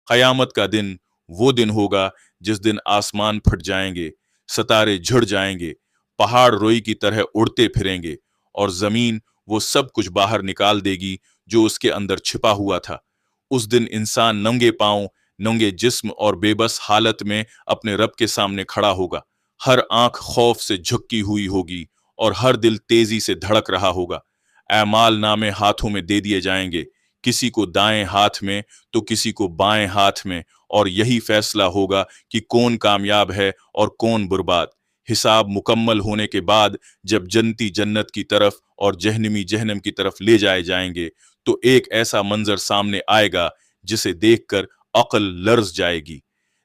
قیامت کا دن وہ دن ہوگا جس دن آسمان پھٹ جائیں گے، ستارے جھڑ جائیں گے، پہاڑ روئی کی طرح اڑتے پھریں گے، اور زمین وہ سب کچھ باہر نکال دے گی جو اس کے اندر چھپا ہوا تھا۔ اس دن انسان ننگے پاؤں، ننگے جسم اور بے بس حالت میں اپنے رب کے سامنے کھڑا ہوگا۔ ہر آنکھ خوف سے جھکی ہوئی ہوگی اور ہر دل تیزی سے دھڑک رہا ہوگا۔ اعمال نامے ہاتھوں میں دے دیے جائیں گے، کسی کو دائیں ہاتھ میں تو کسی کو بائیں ہاتھ میں، اور یہی فیصلہ ہوگا کہ کون کامیاب ہے اور کون برباد۔ حساب مکمل ہونے کے بعد جب جنتی جنت کی طرف اور جہنمی جہنم کی طرف لے جائے جائیں گے تو ایک ایسا منظر سامنے آئے گا جسے دیکھ کر عقل لرز جائے گی۔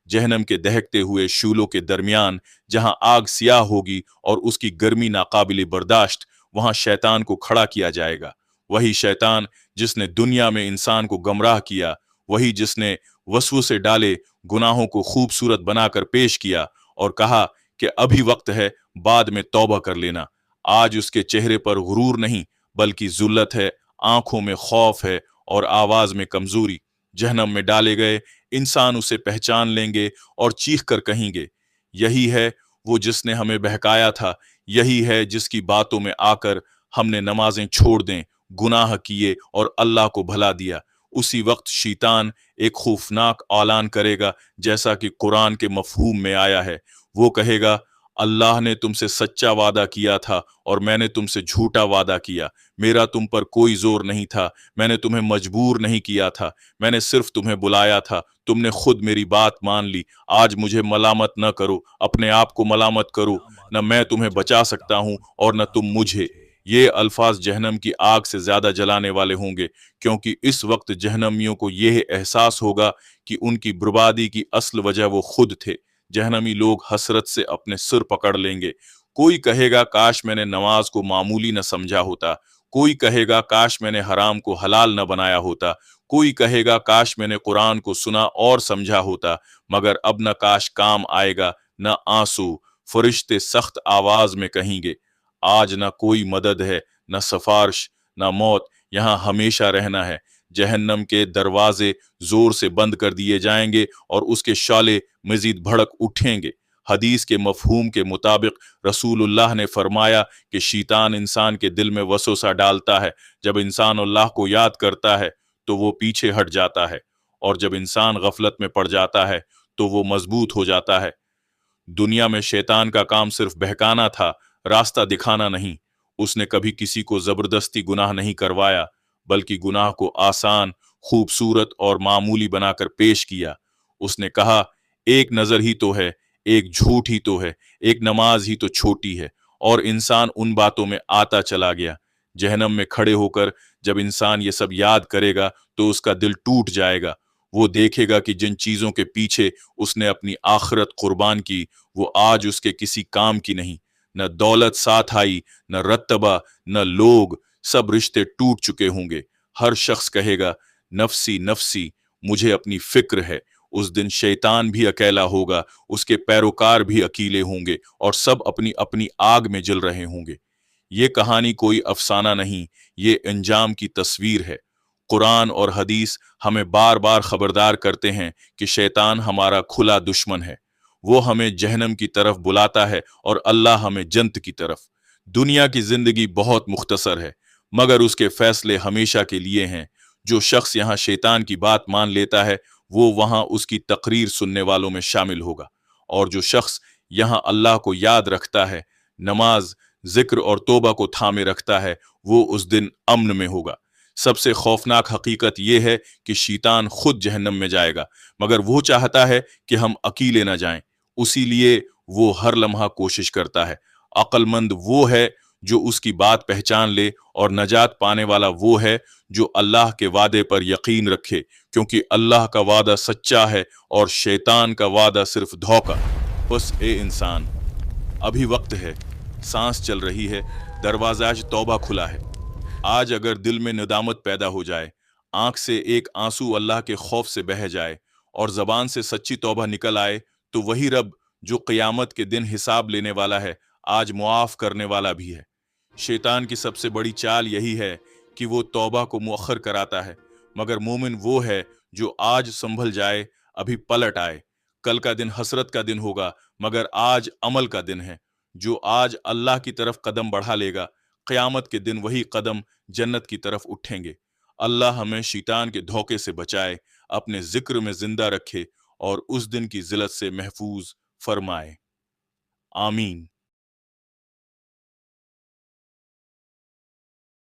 جہنم کے دہکتے ہوئے شولوں کے درمیان جہاں آگ سیاہ ہوگی اور اس کی گرمی ناقابل برداشت، وہاں شیطان کو کھڑا کیا جائے گا۔ وہی شیطان جس نے دنیا میں انسان کو گمراہ کیا، وہی جس نے وسوسے ڈالے، گناہوں کو خوبصورت بنا کر پیش کیا اور کہا کہ ابھی وقت ہے، بعد میں توبہ کر لینا۔ آج اس کے چہرے پر غرور نہیں بلکہ ذلت ہے، آنکھوں میں خوف ہے اور آواز میں کمزوری۔ جہنم میں ڈالے گئے انسان اسے پہچان لیں گے اور چیخ کر کہیں گے، یہی ہے وہ جس نے ہمیں بہکایا تھا، یہی ہے جس کی باتوں میں آ کر ہم نے نمازیں چھوڑ دیں، گناہ کیے اور اللہ کو بھلا دیا۔ اسی وقت شیطان ایک خوفناک اعلان کرے گا جیسا کہ قرآن کے مفہوم میں آیا ہے۔ وہ کہے گا، اللہ نے تم سے سچا وعدہ کیا تھا اور میں نے تم سے جھوٹا وعدہ کیا۔ میرا تم پر کوئی زور نہیں تھا، میں نے تمہیں مجبور نہیں کیا تھا، میں نے صرف تمہیں بلایا تھا، تم نے خود میری بات مان لی۔ آج مجھے ملامت نہ کرو، اپنے آپ کو ملامت کرو، نہ میں تمہیں بچا سکتا ہوں اور نہ تم مجھے۔ یہ الفاظ جہنم کی آگ سے زیادہ جلانے والے ہوں گے، کیونکہ اس وقت جہنمیوں کو یہ احساس ہوگا کہ ان کی بربادی کی اصل وجہ وہ خود تھے۔ جہنمی لوگ حسرت سے اپنے سر پکڑ لیں گے۔ کوئی کہے گا کاش میں نے نماز کو معمولی نہ سمجھا ہوتا، کوئی کہے گا کاش میں نے حرام کو حلال نہ بنایا ہوتا، کوئی کہے گا کاش میں نے قرآن کو سنا اور سمجھا ہوتا، مگر اب نہ کاش کام آئے گا نہ آنسو۔ فرشتے سخت آواز میں کہیں گے، آج نہ کوئی مدد ہے، نہ سفارش، نہ موت، یہاں ہمیشہ رہنا ہے۔ جہنم کے دروازے زور سے بند کر دیے جائیں گے اور اس کے شعلے مزید بھڑک اٹھیں گے۔ حدیث کے مفہوم کے مطابق رسول اللہ نے فرمایا کہ شیطان انسان کے دل میں وسوسہ ڈالتا ہے، جب انسان اللہ کو یاد کرتا ہے تو وہ پیچھے ہٹ جاتا ہے، اور جب انسان غفلت میں پڑ جاتا ہے تو وہ مضبوط ہو جاتا ہے۔ دنیا میں شیطان کا کام صرف بہکانا تھا، راستہ دکھانا نہیں۔ اس نے کبھی کسی کو زبردستی گناہ نہیں کروایا، بلکہ گناہ کو آسان، خوبصورت اور معمولی بنا کر پیش کیا۔ اس نے کہا، ایک نظر ہی تو ہے، ایک جھوٹ ہی تو ہے، ایک نماز ہی تو چھوٹی ہے، اور انسان ان باتوں میں آتا چلا گیا۔ جہنم میں کھڑے ہو کر جب انسان یہ سب یاد کرے گا تو اس کا دل ٹوٹ جائے گا۔ وہ دیکھے گا کہ جن چیزوں کے پیچھے اس نے اپنی آخرت قربان کی وہ آج اس کے کسی کام کی نہیں۔ نہ دولت ساتھ آئی، نہ رتبہ، نہ لوگ، سب رشتے ٹوٹ چکے ہوں گے۔ ہر شخص کہے گا، نفسی نفسی، مجھے اپنی فکر ہے۔ اس دن شیطان بھی اکیلا ہوگا، اس کے پیروکار بھی اکیلے ہوں گے، اور سب اپنی اپنی آگ میں جل رہے ہوں گے۔ یہ کہانی کوئی افسانہ نہیں، یہ انجام کی تصویر ہے۔ قرآن اور حدیث ہمیں بار بار خبردار کرتے ہیں کہ شیطان ہمارا کھلا دشمن ہے۔ وہ ہمیں جہنم کی طرف بلاتا ہے اور اللہ ہمیں جنت کی طرف۔ دنیا کی زندگی بہت مختصر ہے، مگر اس کے فیصلے ہمیشہ کے لیے ہیں۔ جو شخص یہاں شیطان کی بات مان لیتا ہے وہ وہاں اس کی تقریر سننے والوں میں شامل ہوگا، اور جو شخص یہاں اللہ کو یاد رکھتا ہے، نماز، ذکر اور توبہ کو تھامے رکھتا ہے، وہ اس دن امن میں ہوگا۔ سب سے خوفناک حقیقت یہ ہے کہ شیطان خود جہنم میں جائے گا، مگر وہ چاہتا ہے کہ ہم اکیلے نہ جائیں، اسی لیے وہ ہر لمحہ کوشش کرتا ہے۔ عقل مند وہ ہے جو اس کی بات پہچان لے، اور نجات پانے والا وہ ہے جو اللہ کے وعدے پر یقین رکھے، کیونکہ اللہ کا وعدہ سچا ہے اور شیطان کا وعدہ صرف دھوکہ۔ بس اے انسان، ابھی وقت ہے، سانس چل رہی ہے، دروازہ توبہ کھلا ہے۔ آج اگر دل میں ندامت پیدا ہو جائے، آنکھ سے ایک آنسو اللہ کے خوف سے بہہ جائے، اور زبان سے سچی توبہ نکل آئے، تو وہی رب جو قیامت کے دن حساب لینے والا ہے، آج معاف کرنے والا بھی ہے۔ شیطان کی سب سے بڑی چال یہی ہے کہ وہ توبہ کو مؤخر کراتا ہے، مگر مومن وہ ہے جو آج سنبھل جائے ابھی پلٹ آئے، کل کا دن حسرت کا دن ہوگا مگر آج عمل کا دن ہے، جو آج اللہ کی طرف قدم بڑھا لے گا قیامت کے دن وہی قدم جنت کی طرف اٹھیں گے۔ اللہ ہمیں شیطان کے دھوکے سے بچائے، اپنے ذکر میں زندہ رکھے اور اس دن کی ذلت سے محفوظ فرمائے، آمین۔